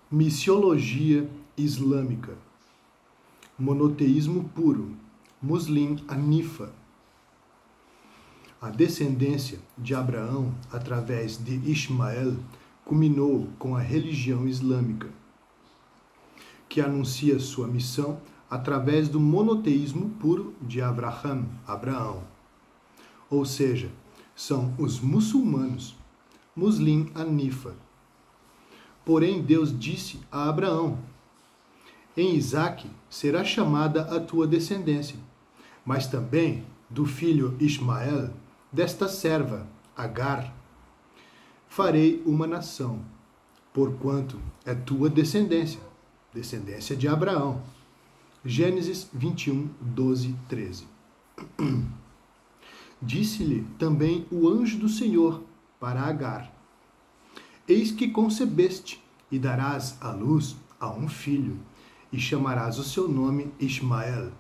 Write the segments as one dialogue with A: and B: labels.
A: Missiologia islâmica. Monoteísmo puro. Muslim Hanifa. A descendência de Abraão através de Ismael culminou com a religião islâmica, que anuncia sua missão através do monoteísmo puro de Abraão. Ou seja, são os muçulmanos, Muslim Hanifa. Porém, Deus disse a Abraão: em Isaque será chamada a tua descendência, mas também do filho Ismael, desta serva, Agar, farei uma nação, porquanto é tua descendência, descendência de Abraão. Gênesis 21, 12, 13. Disse-lhe também o anjo do Senhor para Agar: eis que concebeste e darás à luz a um filho, e chamarás o seu nome Ismael,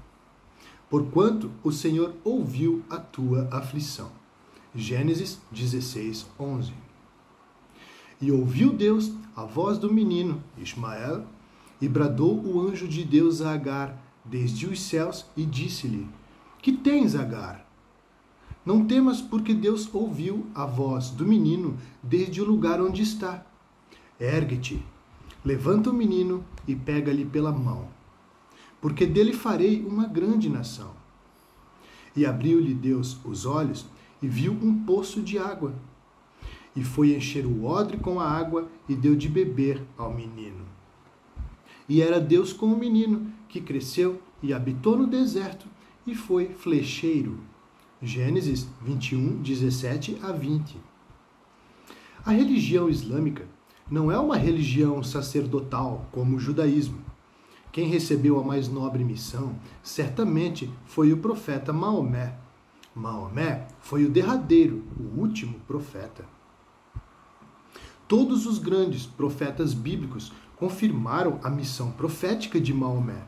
A: porquanto o Senhor ouviu a tua aflição. Gênesis 16, 11. E ouviu Deus a voz do menino Ismael, e bradou o anjo de Deus a Agar desde os céus, e disse-lhe: que tens, Agar? Não temas, porque Deus ouviu a voz do menino desde o lugar onde está. Ergue-te, levanta o menino e pega-lhe pela mão, porque dele farei uma grande nação. E abriu-lhe Deus os olhos e viu um poço de água. E foi encher o odre com a água e deu de beber ao menino. E era Deus com o menino, que cresceu e habitou no deserto e foi flecheiro. Gênesis 21, 17 a 20. A religião islâmica não é uma religião sacerdotal como o judaísmo. Quem recebeu a mais nobre missão certamente foi o profeta Maomé. Maomé foi o derradeiro, o último profeta. Todos os grandes profetas bíblicos confirmaram a missão profética de Maomé.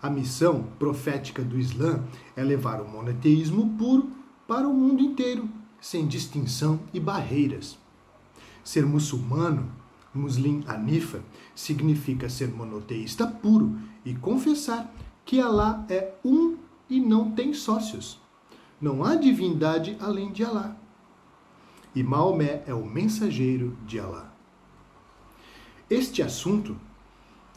A: A missão profética do Islã é levar o monoteísmo puro para o mundo inteiro, sem distinção e barreiras. Ser muçulmano, Muslim Hanifa, significa ser monoteísta puro e confessar que Alá é um e não tem sócios. Não há divindade além de Alá. E Maomé é o mensageiro de Alá. Este assunto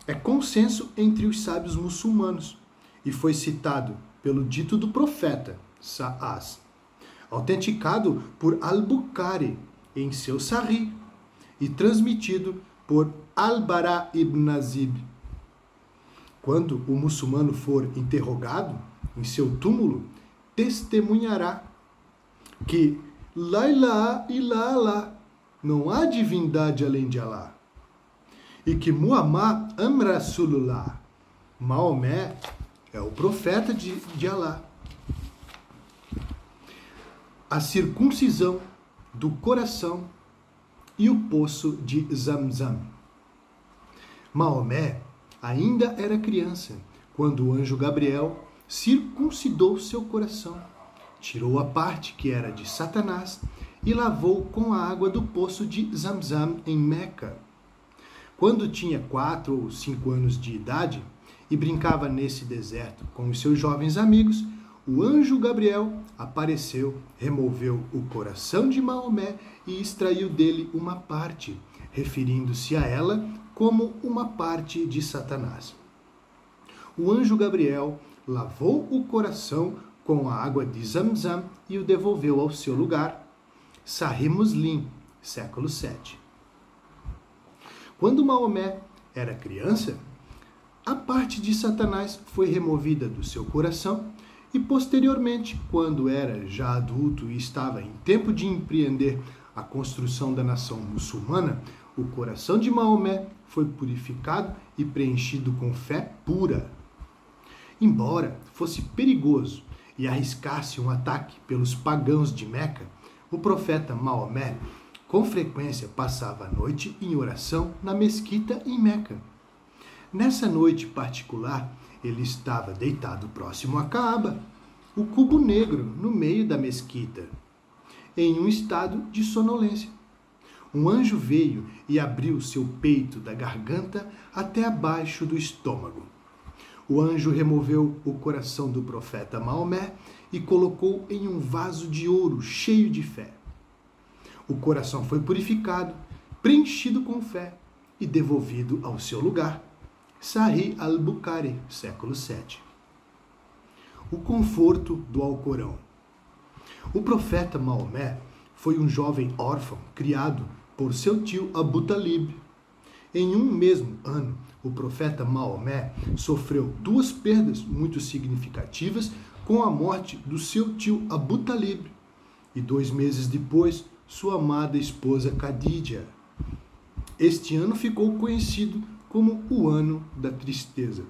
A: é consenso entre os sábios muçulmanos e foi citado pelo dito do profeta, Sa'as, autenticado por Al-Bukhari em seu Sahih e transmitido por Al-Bara ibn Azib. Quando o muçulmano for interrogado em seu túmulo, testemunhará que La ilaha illallah, não há divindade além de Alá, e que Muhammad Rasulullah, Maomé, é o profeta de Alá. A circuncisão do coração e o poço de Zamzam. Maomé ainda era criança quando o anjo Gabriel circuncidou seu coração, tirou a parte que era de Satanás e lavou com a água do poço de Zamzam em Meca. Quando tinha 4 ou 5 anos de idade e brincava nesse deserto com os seus jovens amigos, o anjo Gabriel apareceu, removeu o coração de Maomé e extraiu dele uma parte, referindo-se a ela como uma parte de Satanás. O anjo Gabriel lavou o coração com a água de Zamzam e o devolveu ao seu lugar. Sahih Muslim, século 7. Quando Maomé era criança, a parte de Satanás foi removida do seu coração e, posteriormente, quando era já adulto e estava em tempo de empreender a construção da nação muçulmana, o coração de Maomé foi purificado e preenchido com fé pura. Embora fosse perigoso e arriscasse um ataque pelos pagãos de Meca, o profeta Maomé com frequência passava a noite em oração na mesquita em Meca. Nessa noite particular, ele estava deitado próximo à Kaaba, o cubo negro no meio da mesquita, em um estado de sonolência. um anjo veio e abriu seu peito da garganta até abaixo do estômago. O anjo removeu o coração do profeta Maomé e colocou em um vaso de ouro cheio de fé. O coração foi purificado, preenchido com fé e devolvido ao seu lugar. Sahih al-Bukhari, século VII. O conforto do Alcorão. O profeta Maomé foi um jovem órfão criado por seu tio Abu Talib. Em um mesmo ano, o profeta Maomé sofreu duas perdas muito significativas com a morte do seu tio Abu Talib e 2 meses depois, sua amada esposa Khadija. Este ano ficou conhecido como o Ano da Tristeza.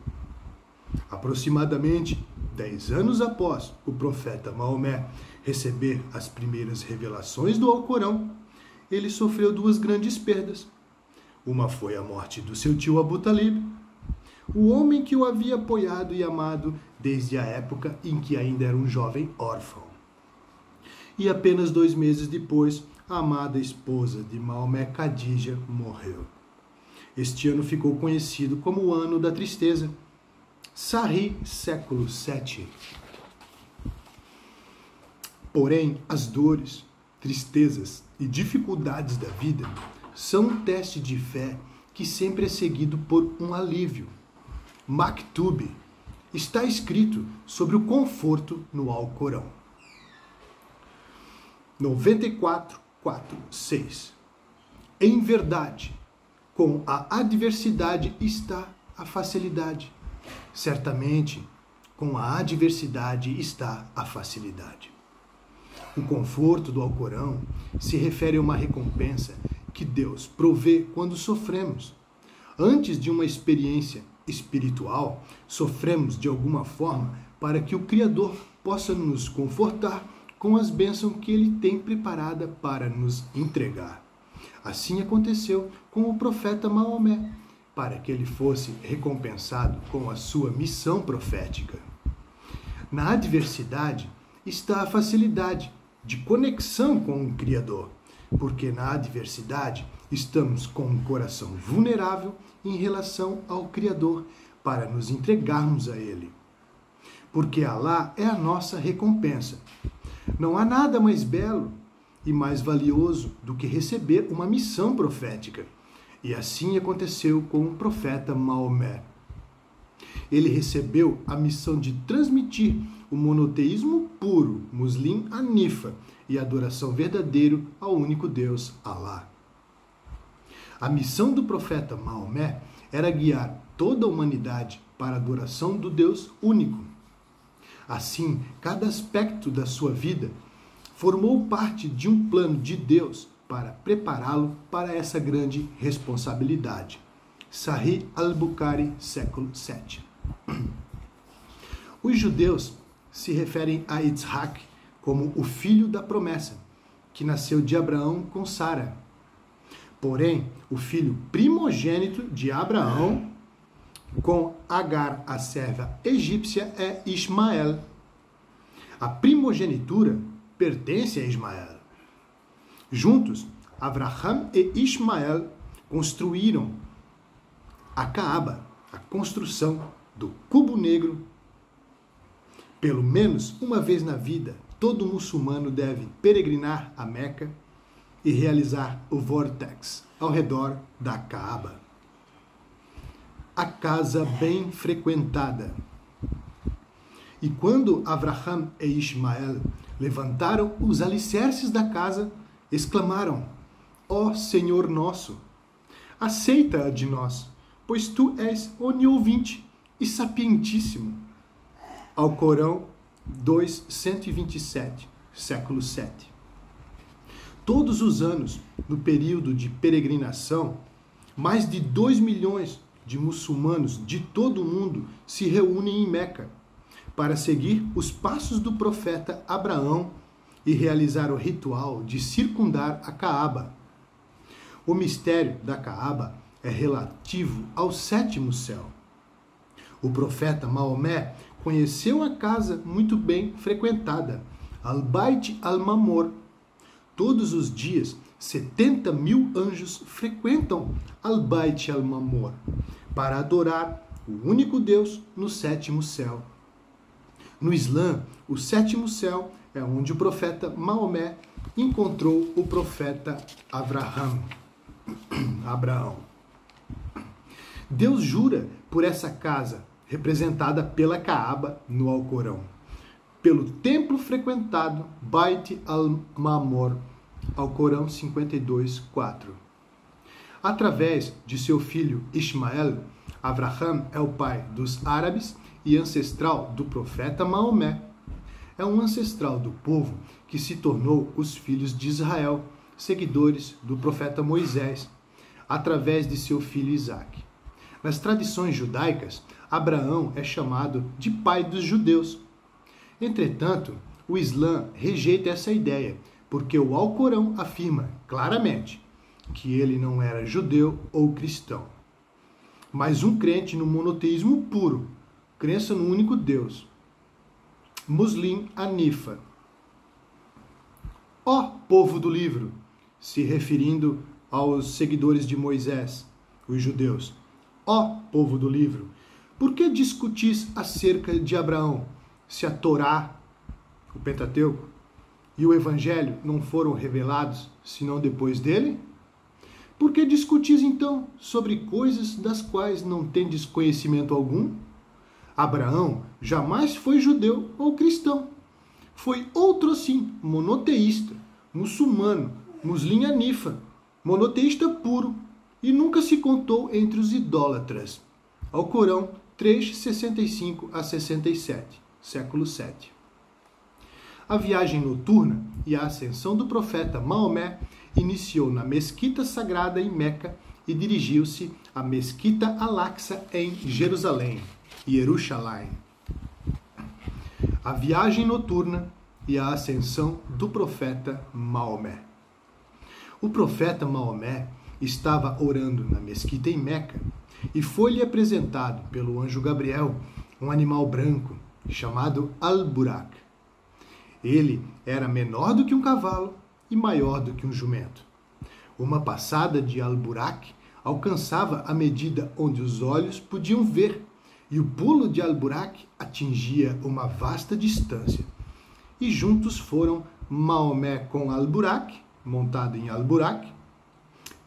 A: Aproximadamente 10 anos após o profeta Maomé receber as primeiras revelações do Alcorão, ele sofreu 2 grandes perdas. Uma foi a morte do seu tio Abu Talib, o homem que o havia apoiado e amado desde a época em que ainda era um jovem órfão. E apenas 2 meses depois, a amada esposa de Maomé, Khadija, morreu. Este ano ficou conhecido como o Ano da Tristeza. Sahih, século VII. Porém, as dores, tristezas e dificuldades da vida são um teste de fé que sempre é seguido por um alívio. Maktub está escrito sobre o conforto no Alcorão. 94:4:6. Em verdade, com a adversidade está a facilidade. Certamente, com a adversidade está a facilidade. O conforto do Alcorão se refere a uma recompensa que Deus provê quando sofremos. Antes de uma experiência espiritual, sofremos de alguma forma para que o Criador possa nos confortar com as bênçãos que Ele tem preparada para nos entregar. Assim aconteceu com o profeta Maomé, para que ele fosse recompensado com a sua missão profética. Na adversidade está a facilidade de conexão com o Criador, porque na adversidade estamos com um coração vulnerável em relação ao Criador para nos entregarmos a Ele. Porque Alá é a nossa recompensa. Não há nada mais belo e mais valioso do que receber uma missão profética. E assim aconteceu com o profeta Maomé. Ele recebeu a missão de transmitir o monoteísmo puro, Muslim Hanifa, e a adoração verdadeira ao único Deus, Alá. A missão do profeta Maomé era guiar toda a humanidade para a adoração do Deus único. Assim, cada aspecto da sua vida formou parte de um plano de Deus para prepará-lo para essa grande responsabilidade. Sahih al-Bukhari, século VII. Os judeus se referem a Yitzhak como o filho da promessa, que nasceu de Abraão com Sara. Porém, o filho primogênito de Abraão com Agar, a serva egípcia, é Ismael. A primogenitura pertence a Ismael. Juntos, Abraham e Ismael construíram a Kaaba, a construção do cubo negro. Pelo menos uma vez na vida, todo muçulmano deve peregrinar a Meca e realizar o vórtex ao redor da Kaaba. A casa bem frequentada. E quando Abraham e Ismael levantaram os alicerces da casa, exclamaram: Ó Senhor nosso, aceita-a de nós, pois tu és oniovinte e sapientíssimo. Alcorão 2:127, século VII. Todos os anos, no período de peregrinação, mais de 2 milhões de muçulmanos de todo o mundo se reúnem em Meca para seguir os passos do profeta Abraão e realizar o ritual de circundar a Kaaba. O mistério da Kaaba é relativo ao 7º céu. O profeta Maomé conheceu a casa muito bem frequentada, Al-Bait al-Mamor. Todos os dias 70.000 anjos frequentam Al-Bait al-Mamor para adorar o único Deus no sétimo céu. No Islã, o sétimo céu é onde o profeta Maomé encontrou o profeta Abraão. Deus jura por essa casa, representada pela Caaba no Alcorão, pelo templo frequentado Bait al-Mamor, Alcorão 52:4. Através de seu filho Ismael, Abraham é o pai dos árabes e ancestral do profeta Maomé. É um ancestral do povo que se tornou os filhos de Israel, seguidores do profeta Moisés, através de seu filho Isaque. Nas tradições judaicas, Abraão é chamado de pai dos judeus. Entretanto, o Islã rejeita essa ideia, porque o Alcorão afirma claramente que ele não era judeu ou cristão, mas um crente no monoteísmo puro, crença no único Deus. Muslim Hanifa. Ó povo do livro, se referindo aos seguidores de Moisés, os judeus. Ó povo do livro, por que discutis acerca de Abraão, se a Torá, o Pentateuco, e o Evangelho não foram revelados, senão depois dele? Por que discutis, então, sobre coisas das quais não tendes conhecimento algum? Abraão jamais foi judeu ou cristão. Foi outro sim, monoteísta, muçulmano, Muslim Hanifa, monoteísta puro, e nunca se contou entre os idólatras. Alcorão 3:65-67, século 7. A viagem noturna e a ascensão do profeta Maomé iniciou na Mesquita Sagrada em Meca e dirigiu-se à Mesquita Al-Aqsa em Jerusalém, Jerusalém. A viagem noturna e a ascensão do profeta Maomé. O profeta Maomé estava orando na mesquita em Meca e foi-lhe apresentado pelo anjo Gabriel um animal branco chamado Al-Burak. Ele era menor do que um cavalo e maior do que um jumento. Uma passada de Al-Burak alcançava a medida onde os olhos podiam ver, e o pulo de Al-Burak atingia uma vasta distância. E juntos foram Maomé com Al-Burak, montado em Al-Burak,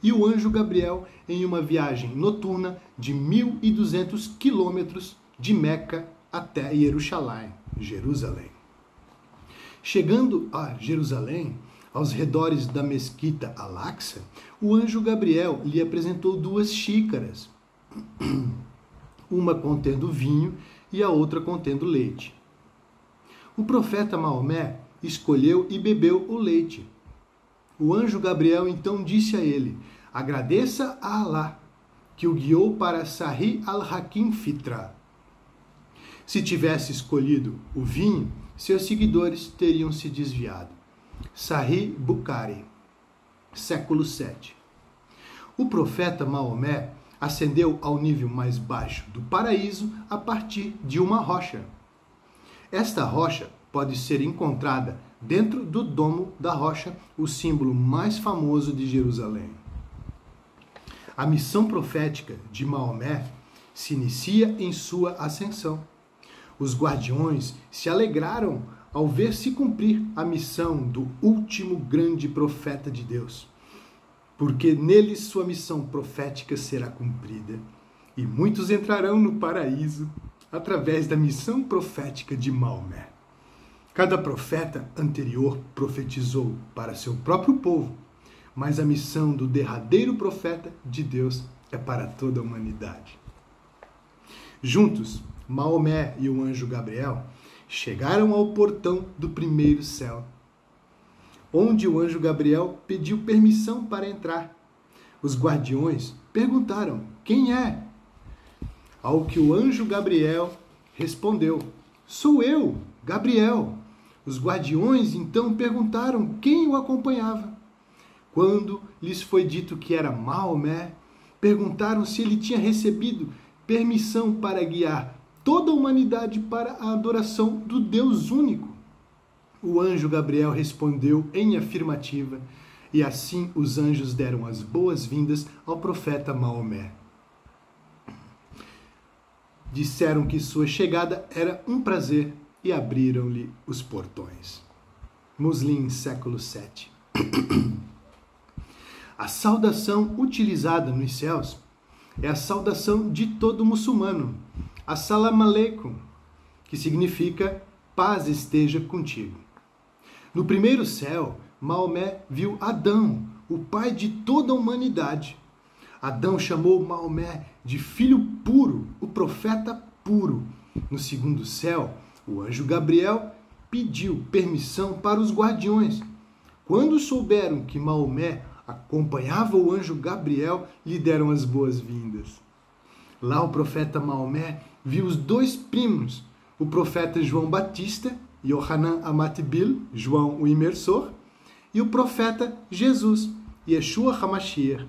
A: e o anjo Gabriel em uma viagem noturna de 1.200 quilômetros de Meca até Jerusalém. Chegando a Jerusalém, aos redores da mesquita Al-Aqsa, o anjo Gabriel lhe apresentou 2 xícaras, uma contendo vinho e a outra contendo leite. O profeta Maomé escolheu e bebeu o leite. O anjo Gabriel então disse a ele: agradeça a Alá, que o guiou para Sahih al-Hakim Fitra. Se tivesse escolhido o vinho, seus seguidores teriam se desviado. Sahih Bukhari, século 7. O profeta Maomé ascendeu ao nível mais baixo do paraíso a partir de uma rocha. Esta rocha pode ser encontrada dentro do domo da rocha, o símbolo mais famoso de Jerusalém. A missão profética de Maomé se inicia em sua ascensão. Os guardiões se alegraram ao ver se cumprir a missão do último grande profeta de Deus, porque nele sua missão profética será cumprida, e muitos entrarão no paraíso através da missão profética de Maomé. Cada profeta anterior profetizou para seu próprio povo, mas a missão do derradeiro profeta de Deus é para toda a humanidade. Juntos, Maomé e o anjo Gabriel chegaram ao portão do primeiro céu, onde o anjo Gabriel pediu permissão para entrar. Os guardiões perguntaram: quem é? Ao que o anjo Gabriel respondeu: sou eu, Gabriel. Os guardiões então perguntaram quem o acompanhava. Quando lhes foi dito que era Maomé, perguntaram se ele tinha recebido permissão para guiar toda a humanidade para a adoração do Deus único. O anjo Gabriel respondeu em afirmativa, E assim os anjos deram as boas-vindas ao profeta Maomé. Disseram que sua chegada era um prazer e abriram-lhe os portões. Muslim, século VII. A saudação utilizada nos céus é a saudação de todo muçulmano, Assalamu alaikum, que significa paz esteja contigo. No primeiro céu, Maomé viu Adão, o pai de toda a humanidade. Adão chamou Maomé de filho puro, o profeta puro. No segundo céu, o anjo Gabriel pediu permissão para os guardiões. Quando souberam que Maomé acompanhava o anjo Gabriel, lhe deram as boas-vindas. Lá o profeta Maomé viu os dois primos, o profeta João Batista, Yohanan Amatbil, João o Imersor, e o profeta Jesus, Yeshua HaMashiach.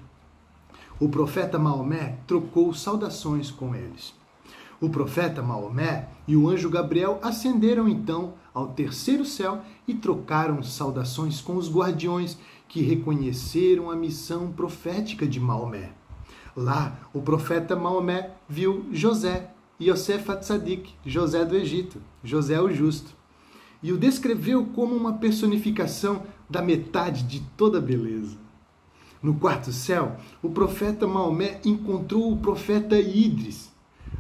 A: O profeta Maomé trocou saudações com eles. O profeta Maomé e o anjo Gabriel ascenderam então ao terceiro céu e trocaram saudações com os guardiões que reconheceram a missão profética de Maomé. Lá, o profeta Maomé viu José, Yosef Atzadik, José do Egito, José o Justo, e o descreveu como uma personificação da metade de toda a beleza. No quarto céu, o profeta Maomé encontrou o profeta Idris,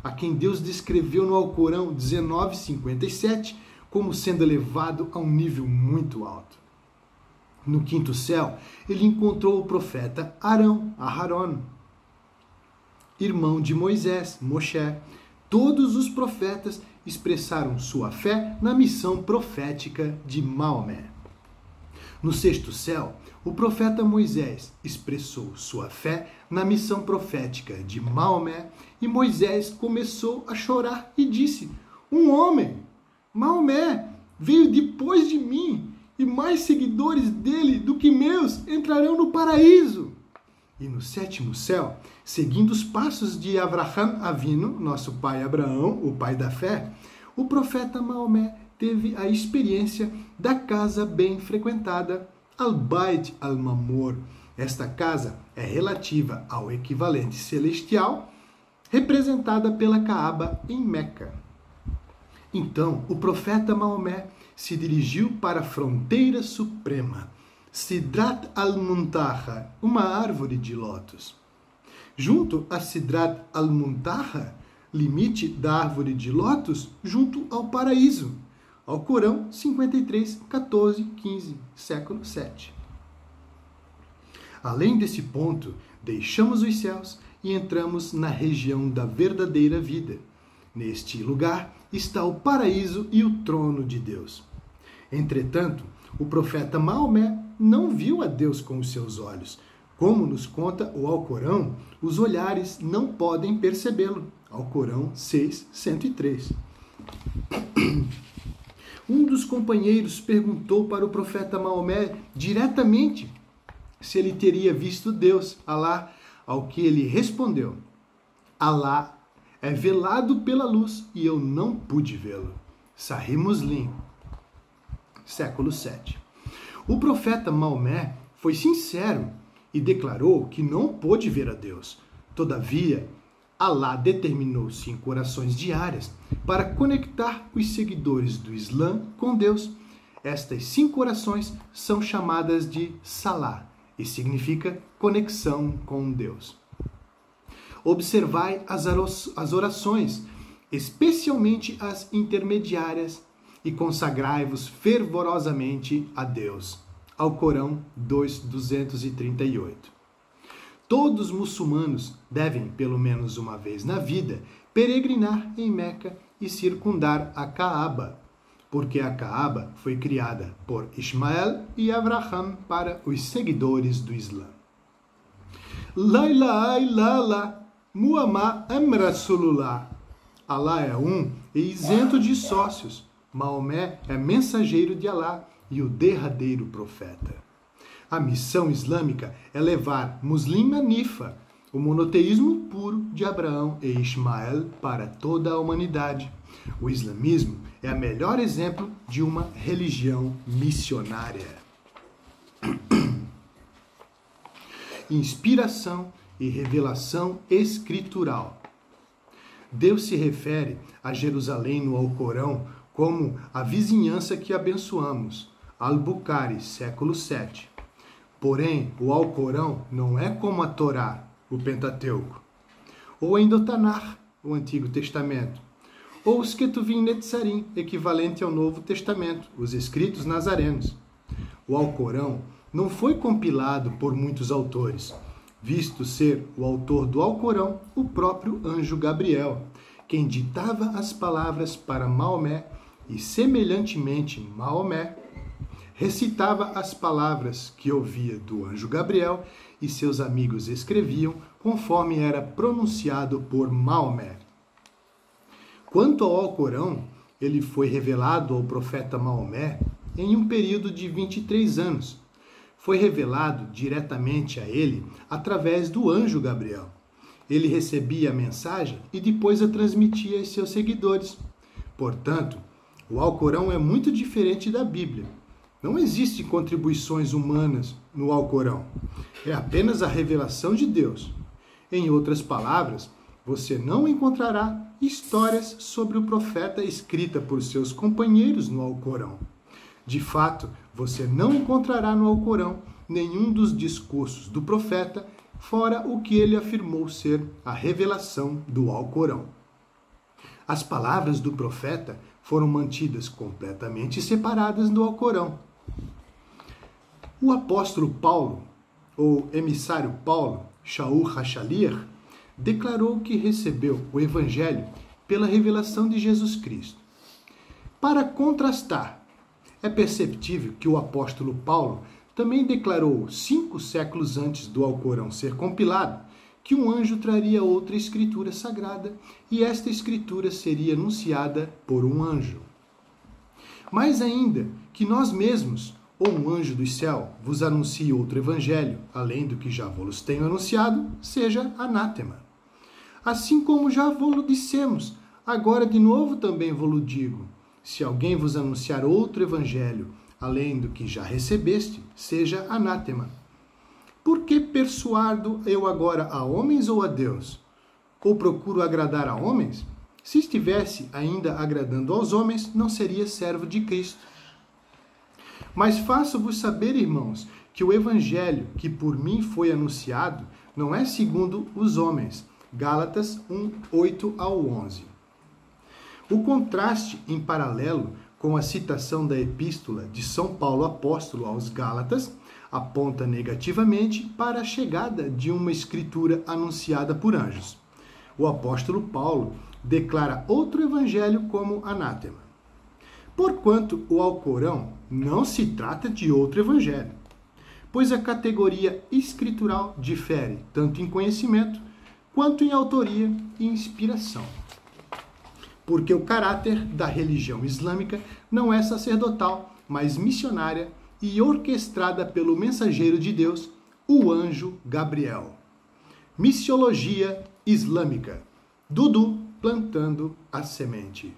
A: a quem Deus descreveu no Alcorão 19:57 como sendo elevado a um nível muito alto. No quinto céu, ele encontrou o profeta Arão, Aharon, irmão de Moisés, Moshe. Todos os profetas expressaram sua fé na missão profética de Maomé. No sexto céu, o profeta Moisés expressou sua fé na missão profética de Maomé e Moisés começou a chorar e disse: um homem, Maomé, veio depois de mim e mais seguidores dele do que meus entrarão no paraíso. E no sétimo céu, seguindo os passos de Avraham Avinu, nosso pai Abraão, o pai da fé, o profeta Maomé teve a experiência da casa bem frequentada, Al-Bait al-Mamur. Esta casa é relativa ao equivalente celestial, representada pela Caaba em Meca. Então, o profeta Maomé se dirigiu para a fronteira suprema, Sidrat al-Muntaha, uma árvore de lótus. Junto a Sidrat al-Muntaha, limite da árvore de lótus, junto ao paraíso. Alcorão 53, 14, 15, século VII. Além desse ponto, deixamos os céus e entramos na região da verdadeira vida. Neste lugar está o paraíso e o trono de Deus. Entretanto, o profeta Maomé não viu a Deus com os seus olhos. Como nos conta o Alcorão, os olhares não podem percebê-lo. Alcorão 6, 103. Um dos companheiros perguntou para o profeta Maomé diretamente se ele teria visto Deus, Alá, ao que ele respondeu: Alá é velado pela luz e eu não pude vê-lo. Sahih Muslim, século VII. O profeta Maomé foi sincero e declarou que não pôde ver a Deus. Todavia, Alá determinou 5 orações diárias para conectar os seguidores do Islã com Deus. Estas 5 orações são chamadas de Salá e significa conexão com Deus. Observai as orações, especialmente as intermediárias, e consagrai-vos fervorosamente a Deus. Alcorão 2:238. Todos os muçulmanos devem, pelo menos uma vez na vida, peregrinar em Meca e circundar a Caaba, porque a Caaba foi criada por Ismael e Avraham para os seguidores do Islã. La ilaha illallah, Muhammad Rasulullah. Alá é um e isento de sócios. Maomé é mensageiro de Alá e o derradeiro profeta. A missão islâmica é levar Muslim Hanifa, o monoteísmo puro de Abraão e Ismael, para toda a humanidade. O islamismo é o melhor exemplo de uma religião missionária. inspiração e revelação escritural. Deus se refere a Jerusalém no Alcorão como a vizinhança que abençoamos, Al-Bukhari, século 7. Porém, o Alcorão não é como a Torá, o Pentateuco, ou ainda o Tanar, o Antigo Testamento, ou os Ketuvim Netzarim, equivalente ao Novo Testamento, os escritos nazarenos. O Alcorão não foi compilado por muitos autores, visto ser o autor do Alcorão o próprio anjo Gabriel, quem ditava as palavras para Maomé e, semelhantemente, Maomé recitava as palavras que ouvia do anjo Gabriel e seus amigos escreviam conforme era pronunciado por Maomé. Quanto ao Alcorão, ele foi revelado ao profeta Maomé em um período de 23 anos. Foi revelado diretamente a ele através do anjo Gabriel. Ele recebia a mensagem e depois a transmitia aos seus seguidores. Portanto, o Alcorão é muito diferente da Bíblia. Não existem contribuições humanas no Alcorão. É apenas a revelação de Deus. Em outras palavras, você não encontrará histórias sobre o profeta escrita por seus companheiros no Alcorão. De fato, você não encontrará no Alcorão nenhum dos discursos do profeta, fora o que ele afirmou ser a revelação do Alcorão. As palavras do profeta foram mantidas completamente separadas do Alcorão. O apóstolo Paulo, ou emissário Paulo, Shaul HaShaliach, declarou que recebeu o Evangelho pela revelação de Jesus Cristo. Para contrastar, é perceptível que o apóstolo Paulo também declarou 5 séculos antes do Alcorão ser compilado que um anjo traria outra escritura sagrada e esta escritura seria anunciada por um anjo. Mais ainda, que nós mesmos, ou um anjo do céu, vos anuncie outro evangelho, além do que já vos tenho anunciado, seja anátema. Assim como já vos dissemos, agora de novo também vos digo, se alguém vos anunciar outro evangelho, além do que já recebeste, seja anátema. Por que persuado eu agora a homens ou a Deus? Ou procuro agradar a homens? Se estivesse ainda agradando aos homens, não seria servo de Cristo. Mas faço-vos saber, irmãos, que o evangelho que por mim foi anunciado não é segundo os homens. Gálatas 1, 8 ao 11. O contraste em paralelo com a citação da epístola de São Paulo apóstolo aos Gálatas aponta negativamente para a chegada de uma escritura anunciada por anjos. O apóstolo Paulo declara outro evangelho como anátema. Porquanto o Alcorão não se trata de outro evangelho, pois a categoria escritural difere tanto em conhecimento quanto em autoria e inspiração. Porque o caráter da religião islâmica não é sacerdotal, mas missionária e orquestrada pelo mensageiro de Deus, o anjo Gabriel. Missiologia islâmica. Dudu plantando a semente.